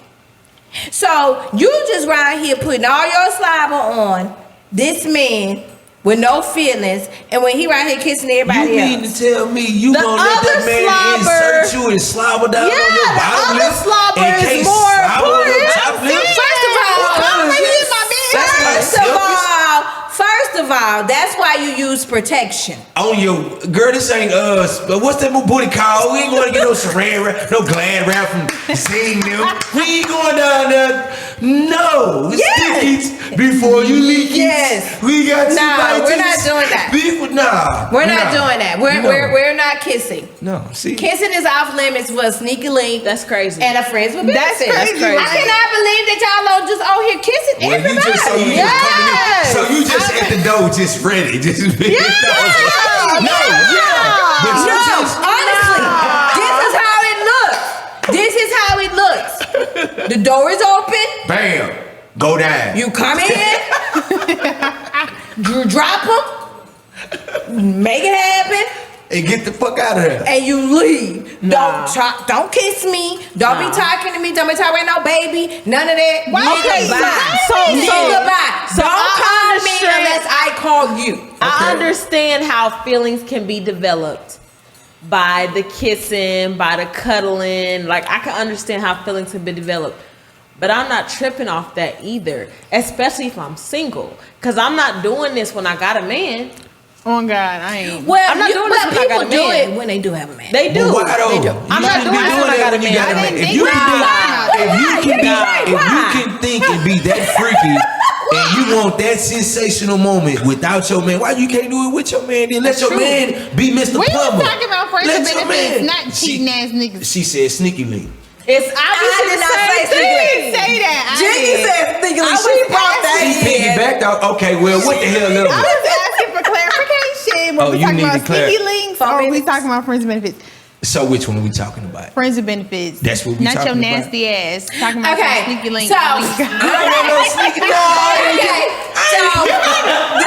[SPEAKER 2] So you just right here putting all your slobber on this man with no feelings, and when he right here kissing everybody
[SPEAKER 4] You
[SPEAKER 2] else.
[SPEAKER 4] mean to tell me you
[SPEAKER 5] The
[SPEAKER 4] gonna let that
[SPEAKER 5] other
[SPEAKER 4] man
[SPEAKER 5] slobber-
[SPEAKER 4] insert you and slobber down on your
[SPEAKER 5] Yeah,
[SPEAKER 4] bottom
[SPEAKER 5] the
[SPEAKER 4] lip?
[SPEAKER 5] other slobber
[SPEAKER 4] and
[SPEAKER 5] is
[SPEAKER 4] can't
[SPEAKER 5] more
[SPEAKER 4] slobber on your
[SPEAKER 5] important.
[SPEAKER 4] top lip?
[SPEAKER 2] First of all,
[SPEAKER 4] What kind of shit? That's kinda
[SPEAKER 2] first of all, that's why you use protection.
[SPEAKER 4] On your girl, this ain't us. But what's that little booty called? We ain't gonna get no saran wrap, no glad wrap from seeing them. We ain't going down there. No,
[SPEAKER 2] Yes.
[SPEAKER 4] stick it before you leak it.
[SPEAKER 2] Yes.
[SPEAKER 4] We got
[SPEAKER 2] No,
[SPEAKER 4] two
[SPEAKER 2] we're not doing that.
[SPEAKER 4] Nah,
[SPEAKER 2] We're not doing that. We're not kissing.
[SPEAKER 4] No, see.
[SPEAKER 2] Kissing is off limits for a sneaky link
[SPEAKER 5] That's crazy.
[SPEAKER 2] and a friends with
[SPEAKER 3] That's
[SPEAKER 2] benefits.
[SPEAKER 3] crazy.
[SPEAKER 2] I cannot believe that y'all are just out here kissing
[SPEAKER 4] Well,
[SPEAKER 2] everybody.
[SPEAKER 4] you just coming in. So you just at the door, just ready, just being No, yeah. But you
[SPEAKER 2] No,
[SPEAKER 4] just
[SPEAKER 2] honestly, this is how it looks. This is how it looks. The door is open.
[SPEAKER 4] bam, go down.
[SPEAKER 2] You come in. You drop them. make it happen.
[SPEAKER 4] And get the fuck out of here.
[SPEAKER 2] And you leave.
[SPEAKER 5] Nah.
[SPEAKER 2] Don't kiss me. Don't be talking to me. Don't be talking about no baby. None of that.
[SPEAKER 3] Okay,
[SPEAKER 2] Nigga, bye.
[SPEAKER 5] so
[SPEAKER 2] Don't
[SPEAKER 5] I
[SPEAKER 2] call me
[SPEAKER 5] understand-
[SPEAKER 2] unless I call you.
[SPEAKER 5] I understand how feelings can be developed by the kissing, by the cuddling. Like, I can understand how feelings can be developed. But I'm not tripping off that either, especially if I'm single. Because I'm not doing this when I got a man.
[SPEAKER 3] Oh God, I ain't.
[SPEAKER 2] Well,
[SPEAKER 5] I'm not doing this when I got a
[SPEAKER 2] people do
[SPEAKER 5] man.
[SPEAKER 2] it when they do have a man.
[SPEAKER 5] They do.
[SPEAKER 4] But why though?
[SPEAKER 2] They do.
[SPEAKER 5] I'm not
[SPEAKER 4] shouldn't be
[SPEAKER 5] doing this when I got a
[SPEAKER 4] when you
[SPEAKER 5] man.
[SPEAKER 4] got a
[SPEAKER 3] I
[SPEAKER 4] man.
[SPEAKER 3] didn't
[SPEAKER 4] If
[SPEAKER 3] think
[SPEAKER 4] you can
[SPEAKER 3] about
[SPEAKER 4] do, if you can
[SPEAKER 5] Why?
[SPEAKER 4] be, if you can think and be that freaky, and you want that sensational moment without your man, why you can't do it with your man? Then let your man be Mr.
[SPEAKER 3] We
[SPEAKER 4] Plumber.
[SPEAKER 3] was talking about friends
[SPEAKER 4] Let
[SPEAKER 3] with
[SPEAKER 4] your
[SPEAKER 3] benefits,
[SPEAKER 4] man.
[SPEAKER 3] not cheating ass niggas.
[SPEAKER 4] She said sneaky link.
[SPEAKER 5] It's
[SPEAKER 2] I
[SPEAKER 5] obviously
[SPEAKER 2] did
[SPEAKER 5] the
[SPEAKER 2] not say
[SPEAKER 5] same
[SPEAKER 2] sneaky
[SPEAKER 5] thing.
[SPEAKER 2] link.
[SPEAKER 3] Say that. I
[SPEAKER 2] Jiggy
[SPEAKER 3] did.
[SPEAKER 2] said sneaky link.
[SPEAKER 3] I
[SPEAKER 2] She
[SPEAKER 3] was
[SPEAKER 2] brought that
[SPEAKER 3] asking-
[SPEAKER 4] She
[SPEAKER 2] in.
[SPEAKER 4] piggybacked out. Okay, well, what the hell level?
[SPEAKER 3] I was asking for clarification. Were
[SPEAKER 4] Oh,
[SPEAKER 3] we
[SPEAKER 4] you
[SPEAKER 3] talking
[SPEAKER 4] need
[SPEAKER 3] about
[SPEAKER 4] to clar-
[SPEAKER 3] sneaky links or are we talking about friends with benefits?
[SPEAKER 4] So which one are we talking about?
[SPEAKER 3] Friends with benefits.
[SPEAKER 4] That's what we
[SPEAKER 3] Not your
[SPEAKER 4] talking about?
[SPEAKER 3] nasty ass. Talking about
[SPEAKER 2] Okay,
[SPEAKER 3] some sneaky link.
[SPEAKER 2] so
[SPEAKER 4] I don't want no sneaky link.
[SPEAKER 2] Okay, so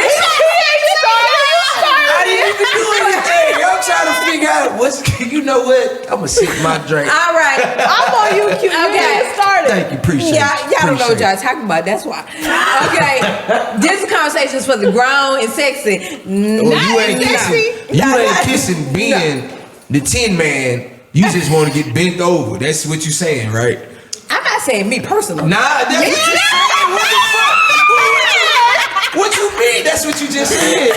[SPEAKER 4] I didn't even do anything. I'm trying to figure out what's. You know what? I'm gonna sip my drink.
[SPEAKER 2] all right,
[SPEAKER 5] I'm on you, cute. You
[SPEAKER 2] Okay.
[SPEAKER 5] get started.
[SPEAKER 4] Thank you, appreciate
[SPEAKER 2] y'all
[SPEAKER 4] it.
[SPEAKER 2] don't know what
[SPEAKER 4] Appreciate
[SPEAKER 2] y'all talking about. That's why. Okay, this conversation is for the grown and sexy.
[SPEAKER 4] it. Well, you ain't kissing. You ain't kissing being the Tin Man. You just want to get bent over. That's what you saying, right?
[SPEAKER 2] I'm not saying me personally.
[SPEAKER 4] Nah, that's what you saying. What the fuck? What you mean? That's what you just said.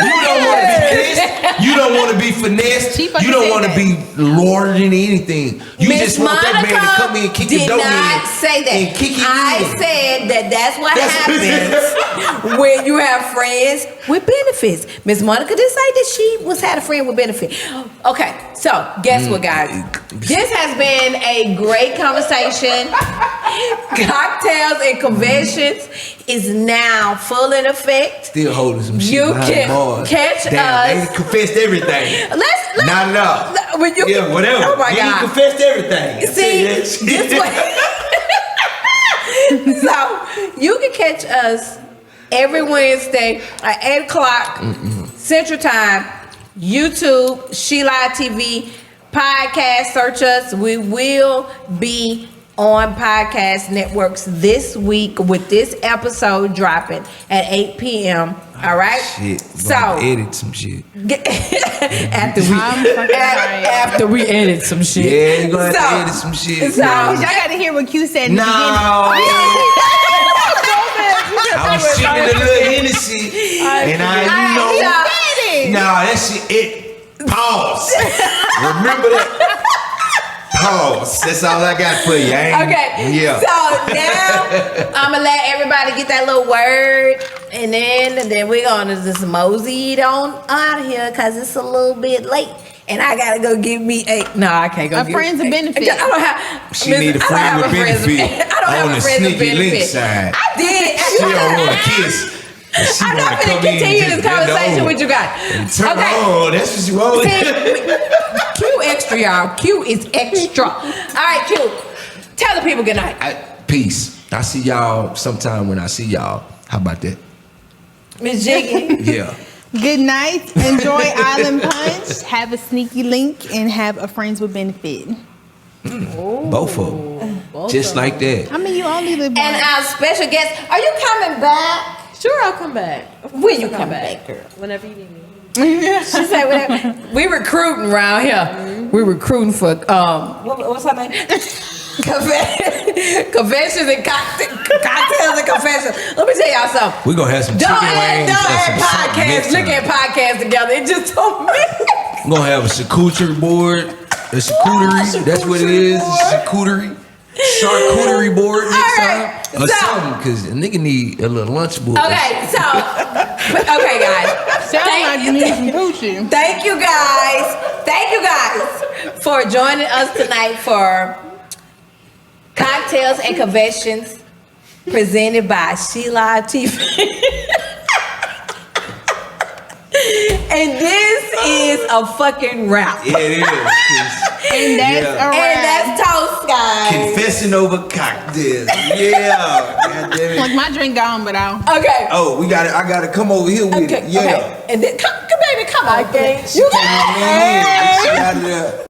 [SPEAKER 4] You don't want to be kissed. You don't want to be finessed.
[SPEAKER 3] She fucking
[SPEAKER 4] You don't
[SPEAKER 3] said
[SPEAKER 4] want to
[SPEAKER 3] that.
[SPEAKER 4] be lorded in anything. You
[SPEAKER 2] Miss
[SPEAKER 4] just want that man to come in, kick the
[SPEAKER 2] did
[SPEAKER 4] door in,
[SPEAKER 2] not say that.
[SPEAKER 4] and kick it
[SPEAKER 2] I
[SPEAKER 4] in.
[SPEAKER 2] said that's what
[SPEAKER 4] That's-
[SPEAKER 2] happens when you have friends with benefits. Miss Monica did say that she had a friend with benefit. Okay, so guess what, guys? This has been a great conversation. Cocktails and Conventions is now full in effect.
[SPEAKER 4] Still holding some shit
[SPEAKER 2] You
[SPEAKER 4] behind
[SPEAKER 2] can
[SPEAKER 4] bars.
[SPEAKER 2] catch
[SPEAKER 4] Damn,
[SPEAKER 2] us.
[SPEAKER 4] they confessed everything.
[SPEAKER 2] Let's
[SPEAKER 4] Not enough.
[SPEAKER 2] when you,
[SPEAKER 4] Yeah, whatever.
[SPEAKER 2] Oh my
[SPEAKER 4] You
[SPEAKER 2] God.
[SPEAKER 4] confessed everything.
[SPEAKER 2] See,
[SPEAKER 4] Say that
[SPEAKER 2] this way. So you can catch us every Wednesday at 8 o'clock Central Time. YouTube, She Live TV, podcast. Search us. We will be on podcast networks this week with this episode dropping at 8 p.m. All right.
[SPEAKER 4] Shit.
[SPEAKER 2] So
[SPEAKER 4] edit some shit.
[SPEAKER 2] after we edit some shit.
[SPEAKER 4] Yeah, you gonna have to
[SPEAKER 2] So-
[SPEAKER 4] edit some shit.
[SPEAKER 2] so-
[SPEAKER 3] Y'all got to hear what Q said in the
[SPEAKER 4] No. I was sipping a little Hennessy, and nah, that shit, it, pause. Remember that? Pause. That's all I got for you.
[SPEAKER 2] Okay.
[SPEAKER 4] Yeah.
[SPEAKER 2] So now I'm gonna let everybody get that little word, and then we're gonna just mosey it on out of here because it's a little bit late, and I gotta go give me a. No, I can't go.
[SPEAKER 3] A friends of benefit.
[SPEAKER 2] I don't have.
[SPEAKER 4] She need a friend with benefit
[SPEAKER 2] I don't have
[SPEAKER 4] on
[SPEAKER 2] a
[SPEAKER 4] the
[SPEAKER 2] friend with
[SPEAKER 4] sneaky link
[SPEAKER 2] benefit.
[SPEAKER 4] side.
[SPEAKER 2] I did.
[SPEAKER 4] She don't want to kiss. She
[SPEAKER 2] I'm
[SPEAKER 4] want
[SPEAKER 2] not
[SPEAKER 4] to
[SPEAKER 2] gonna
[SPEAKER 4] come in and
[SPEAKER 2] continue
[SPEAKER 4] just
[SPEAKER 2] this
[SPEAKER 4] bend
[SPEAKER 2] conversation
[SPEAKER 4] over
[SPEAKER 2] with you guys.
[SPEAKER 4] and turn
[SPEAKER 2] Okay.
[SPEAKER 4] on. That's what she wants.
[SPEAKER 2] See, Q extra, y'all. Q is extra. All right, Q. Tell the people good night.
[SPEAKER 4] Peace. I see y'all sometime when I see y'all. How about that?
[SPEAKER 2] Miss Jiggy.
[SPEAKER 4] Yeah.
[SPEAKER 3] Good night. Enjoy Island Punch. Have a sneaky link and have a friends with benefit.
[SPEAKER 4] Both of them. Just like that.
[SPEAKER 3] I mean, you only live
[SPEAKER 2] And
[SPEAKER 3] once.
[SPEAKER 2] our special guest, are you coming back?
[SPEAKER 5] Sure, I'll come back.
[SPEAKER 2] When you come back, girl?
[SPEAKER 5] Whenever you need me.
[SPEAKER 2] She said, whatever. We recruiting around here. We recruiting for what's her name? Conventions and cocktails and confessions. Let me tell y'all something.
[SPEAKER 4] We're going to have some chicken wings and some something next
[SPEAKER 2] Podcast. Look
[SPEAKER 4] time.
[SPEAKER 2] at podcasts together. It just don't make.
[SPEAKER 4] We're going to have a charcuterie board. A charcuterie. That's what it is. Charcuterie. Charcuterie board next
[SPEAKER 2] right,
[SPEAKER 4] time. Or
[SPEAKER 2] so-
[SPEAKER 4] something. Because a nigga need a little lunch board.
[SPEAKER 2] Okay, so okay, guys.
[SPEAKER 3] Sound like you need some coochie.
[SPEAKER 2] Thank you guys for joining us tonight for Cocktails and Confessions presented by She Live TV. And this is a fucking wrap.
[SPEAKER 4] Yeah, it is.
[SPEAKER 3] And that's a
[SPEAKER 2] And
[SPEAKER 3] wrap.
[SPEAKER 2] that's toast, guys.
[SPEAKER 4] Confessing over cocktails. Yeah. God damn it.
[SPEAKER 3] Like my drink gone, but I'll.
[SPEAKER 2] Okay.
[SPEAKER 4] Oh, I gotta come over here with
[SPEAKER 2] Okay.
[SPEAKER 4] it. Yeah.
[SPEAKER 2] Okay. And then come baby, come on.
[SPEAKER 5] I can't.
[SPEAKER 2] You
[SPEAKER 4] She out of there.